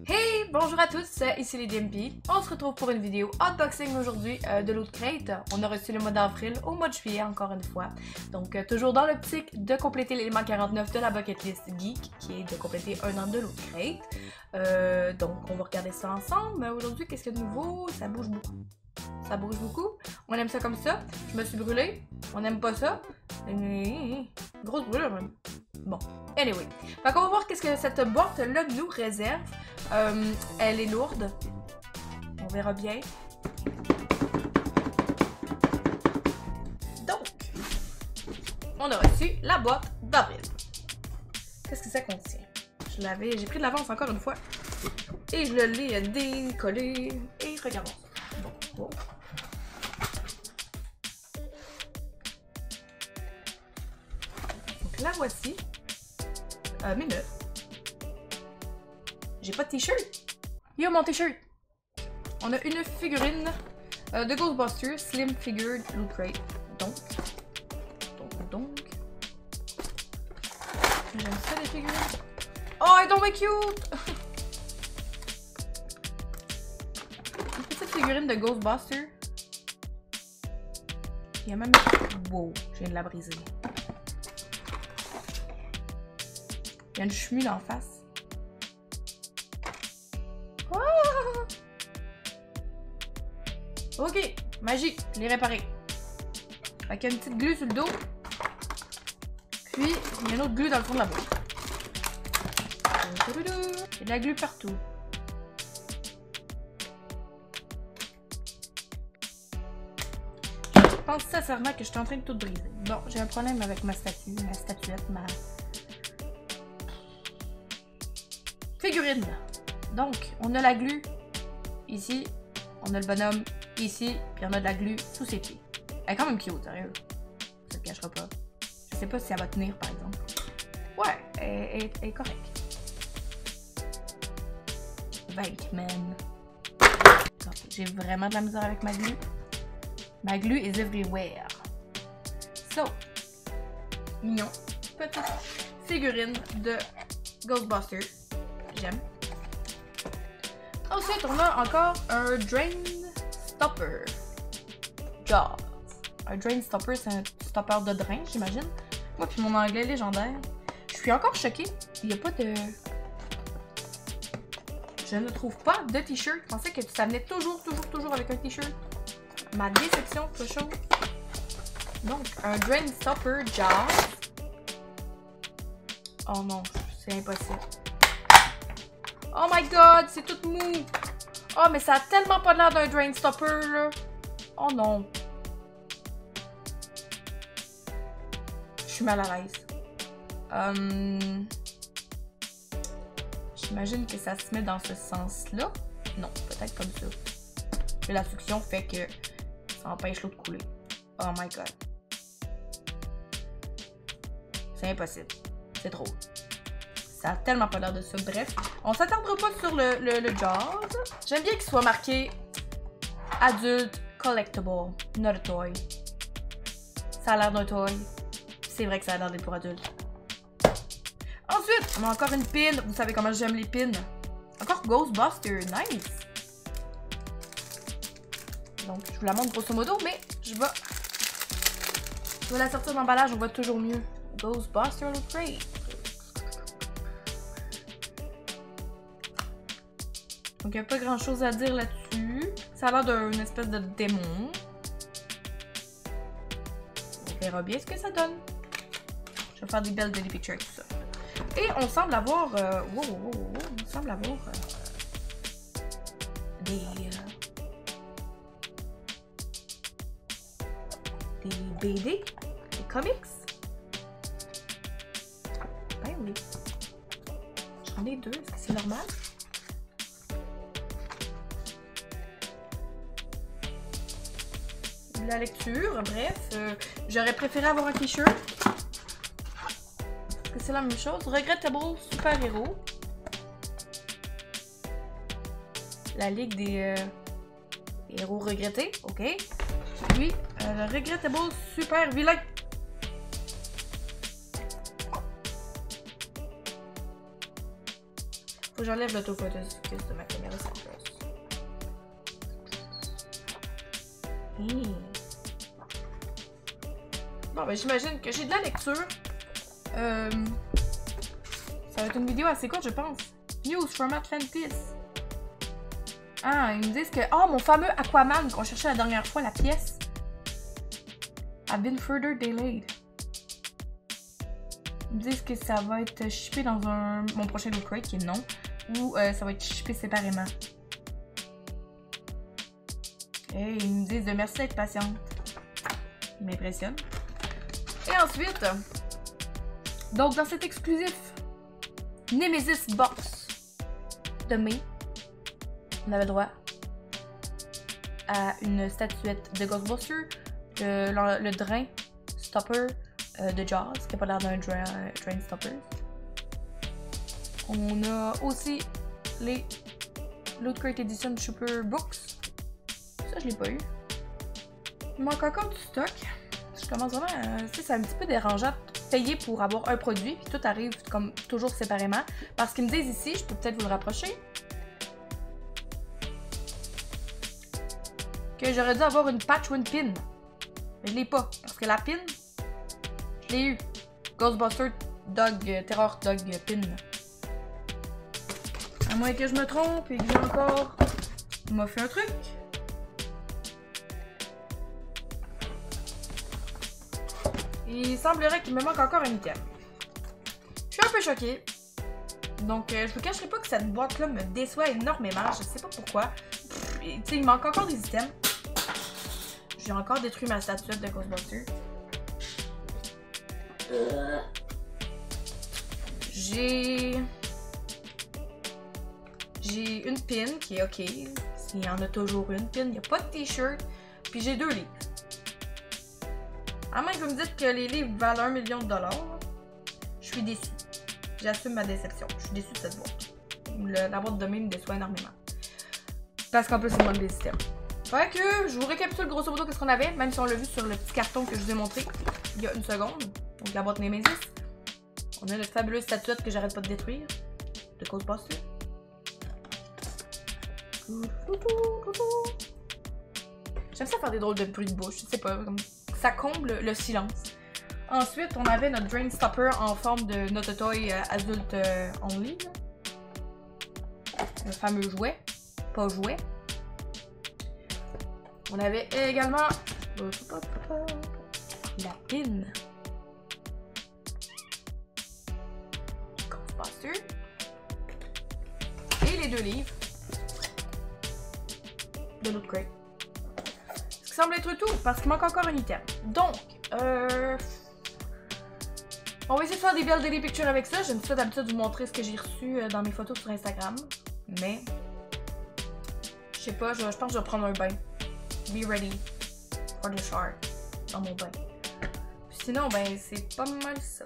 Hey, bonjour à tous, ici les DMP. On se retrouve pour une vidéo unboxing aujourd'hui de Loot Crate. On a reçu le mois d'avril au mois de juillet encore une fois. Donc toujours dans l'optique de compléter l'élément 49 de la bucket list geek, qui est de compléter un an de Loot Crate. Donc on va regarder ça ensemble. Mais aujourd'hui, qu'est-ce qu'il y a de nouveau? Ça bouge beaucoup. Ça bouge beaucoup. On aime ça comme ça. Je me suis brûlée. On n'aime pas ça. Grosse brûlure même. Bon, anyway. Fait qu'on va voir qu'est-ce que cette boîte-là nous réserve. Elle est lourde. On verra bien. Donc, on a reçu la boîte d'avril. Qu'est-ce que ça contient? J'ai pris de l'avance encore une fois. Et je l'ai décollé. Et regardons ça. Bon, bon. Donc la voici. Mais neuf. J'ai pas de t-shirt. Yo mon t-shirt. On a une figurine de Ghostbusters Slim Figured Loot Crate. Donc. J'aime ça les figurines. Oh, elle est donc cute! Une petite figurine de Ghostbusters. Il y a même... Wow, je viens de la briser. Il y a une chemule en face. Ah! Ok, magie, je l'ai réparé. Fait qu'il y a une petite glue sur le dos. Puis, il y a une autre glue dans le fond de la boîte. Il y a de la glue partout. Je pense sincèrement que je suis en train de tout briser. Bon, j'ai un problème avec ma statuette, ma figurine. Donc, on a la glu ici, on a le bonhomme ici, puis on a de la glu sous ses pieds. Elle est quand même cute, sérieux. Ça ne cachera pas. Je sais pas si elle va tenir, par exemple. Ouais, elle est correcte. Venkman. J'ai vraiment de la misère avec ma glu. Ma glu is everywhere. So, mignon. Petite figurine de Ghostbusters. J'aime. Ensuite, on a encore un Drain Stopper. Jaws. Un Drain Stopper, c'est un stopper de drain, j'imagine. Moi, puis mon anglais légendaire. Je suis encore choquée. Il n'y a pas de... Je ne trouve pas de t-shirt. Je pensais que ça venait toujours avec un t-shirt. Ma déception, c'est chaud. Donc, un Drain Stopper Jaws. Oh non, c'est impossible. Oh my god, c'est tout mou! Oh, mais ça a tellement pas l'air d'un Drain Stopper, là! Oh non! Je suis mal à l'aise. J'imagine que ça se met dans ce sens-là. Non, peut-être comme ça. Et la succion fait que ça empêche l'eau de couler. Oh my god. C'est impossible. C'est trop. Ça a tellement pas l'air de ça. Bref, on s'attardera pas sur le Jaws. J'aime bien qu'il soit marqué adulte collectible, not a toy. Ça a l'air d'un toy. C'est vrai que ça a l'air d'être pour adultes. Ensuite, on a encore une pin. Vous savez comment j'aime les pins. Encore Ghostbusters, nice. Donc, je vous la montre grosso modo, mais je vais la sortir d'emballage, on voit toujours mieux. Ghostbusters Loot Crate. Donc, il n'y a pas grand chose à dire là-dessus. Ça a l'air d'une espèce de démon. On verra bien ce que ça donne. Je vais faire des belles daily pictures avec tout ça. Et on semble avoir... on semble avoir... des BD? Des comics? Ben oui. J'en ai deux, est-ce que c'est normal? La lecture, bref, j'aurais préféré avoir un t-shirt. Parce que c'est la même chose. Regrettable Super Héros. La Ligue des héros regrettés, ok. Puis, le Regrettable Super Vilain. que j'enlève l'autofocus de ma caméra sans plus. Bon, ben j'imagine que j'ai de la lecture. Ça va être une vidéo assez courte, je pense. News from Atlantis. Ah, ils me disent que... Oh, mon fameux Aquaman qu'on cherchait la dernière fois, la pièce, a been further delayed. Ils me disent que ça va être shippé dans mon prochain Loot Crate, qui est non, ou ça va être shippé séparément. Et ils me disent de merci d'être patiente. Ils m'impressionnent. Et ensuite, donc dans cet exclusif Nemesis Box de mai, on avait droit à une statuette de Ghostbuster, le drain stopper de Jaws, qui n'a pas l'air d'un drain stopper. On a aussi les Loot Crate Edition Super Books. Ça, je l'ai pas eu. Il manque encore du stock. Je commence vraiment à... c'est un petit peu dérangeant de payer pour avoir un produit, puis tout arrive comme toujours séparément. Parce qu'ils me disent ici, je peux peut-être vous le rapprocher, que j'aurais dû avoir une patch ou une pin. Mais je l'ai pas, parce que la pin, je l'ai eu. Ghostbuster Dog, Terror Dog Pin. À moins que je me trompe et que j'ai encore... On m'a fait un truc. Il semblerait qu'il me manque encore un item. Je suis un peu choquée. Donc, je vous cacherai pas que cette boîte-là me déçoit énormément. Je sais pas pourquoi. Tu sais, il manque encore des items. J'ai encore détruit ma statuette de Ghostbuster. J'ai une pin qui est ok. S'il y en a toujours une pin, il n'y a pas de t-shirt. Puis j'ai 2 livres. À moins que vous me dites que les livres valent 1 million de dollars, je suis déçue. J'assume ma déception. Je suis déçue de cette boîte. La boîte de mai me déçoit énormément. Parce qu'en plus, c'est moins des items. Fait que je vous récapitule grosso modo qu'est-ce qu'on avait, même si on l'a vu sur le petit carton que je vous ai montré il y a une seconde. Donc la boîte Nemesis. On a notre fabuleuse statuette que j'arrête pas de détruire. De Ghostbuster. J'aime ça faire des drôles de bruits de bouche, je sais pas, comme ça comble le silence. Ensuite, on avait notre Drain Stopper en forme de Not a Toy adulte only. Le fameux jouet, pas jouet. On avait également la pin Ghostbuster et les 2 livres de Loot Crate. Ce qui semble être tout, parce qu'il manque encore un item. Donc, on va essayer de faire des belles daily pictures avec ça. J'aime ça d'habitude vous montrer ce que j'ai reçu dans mes photos sur Instagram. Mais, je sais pas, je pense que je vais prendre un bain. Be ready for the shower dans mon bain. Sinon, ben, c'est pas mal ça.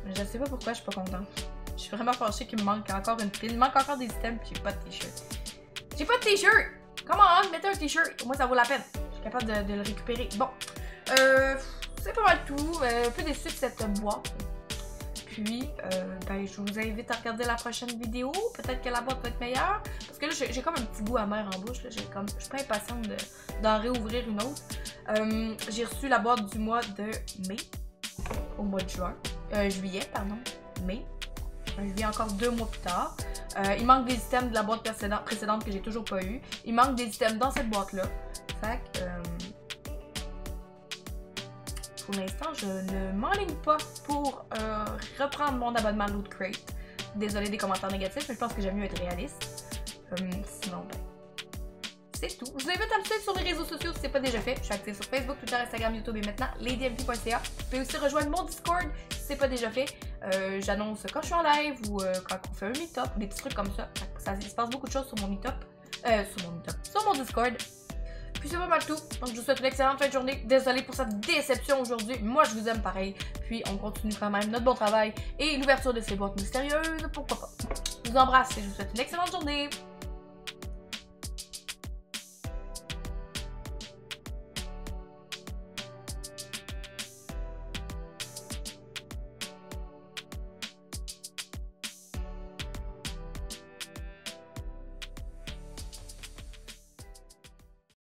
Je sais pas pourquoi je suis pas contente. Je suis vraiment fâchée qu'il me manque encore une pile. Il me manque encore des items puis j'ai pas de t-shirt. J'ai pas de t-shirt! Comment on mettez un t-shirt? Moi, ça vaut la peine. Je suis capable de le récupérer. Bon. C'est pas mal tout. Un peu déçue de cette boîte. Puis, ben, je vous invite à regarder la prochaine vidéo. Peut-être que la boîte va être meilleure. Parce que là, j'ai comme un petit goût amer en bouche. Je suis pas impatiente d'en réouvrir une autre. J'ai reçu la boîte du mois de mai. Au mois de juillet, pardon. Mai. Juillet encore 2 mois plus tard. Il manque des items de la boîte précédente que j'ai toujours pas eu. Il manque des items dans cette boîte-là. Fait que... pour l'instant, je ne m'enligne pas pour reprendre mon abonnement à Loot Crate. Désolée des commentaires négatifs, mais je pense que j'aime mieux être réaliste. Sinon, ben, c'est tout. Je vous invite à me suivre sur les réseaux sociaux si ce n'est pas déjà fait. Je suis active sur Facebook, Twitter, Instagram, YouTube et maintenant LadyMP.ca. Vous pouvez aussi rejoindre mon Discord si ce n'est pas déjà fait. J'annonce quand je suis en live ou quand on fait un meet-up ou des petits trucs comme ça. Il se passe beaucoup de choses sur mon meet-up. Sur mon Discord. Puis c'est pas mal tout. Donc je vous souhaite une excellente fin de journée. Désolée pour cette déception aujourd'hui. Moi je vous aime pareil. Puis on continue quand même notre bon travail et l'ouverture de ces boîtes mystérieuses. Pourquoi pas. Je vous embrasse et je vous souhaite une excellente journée.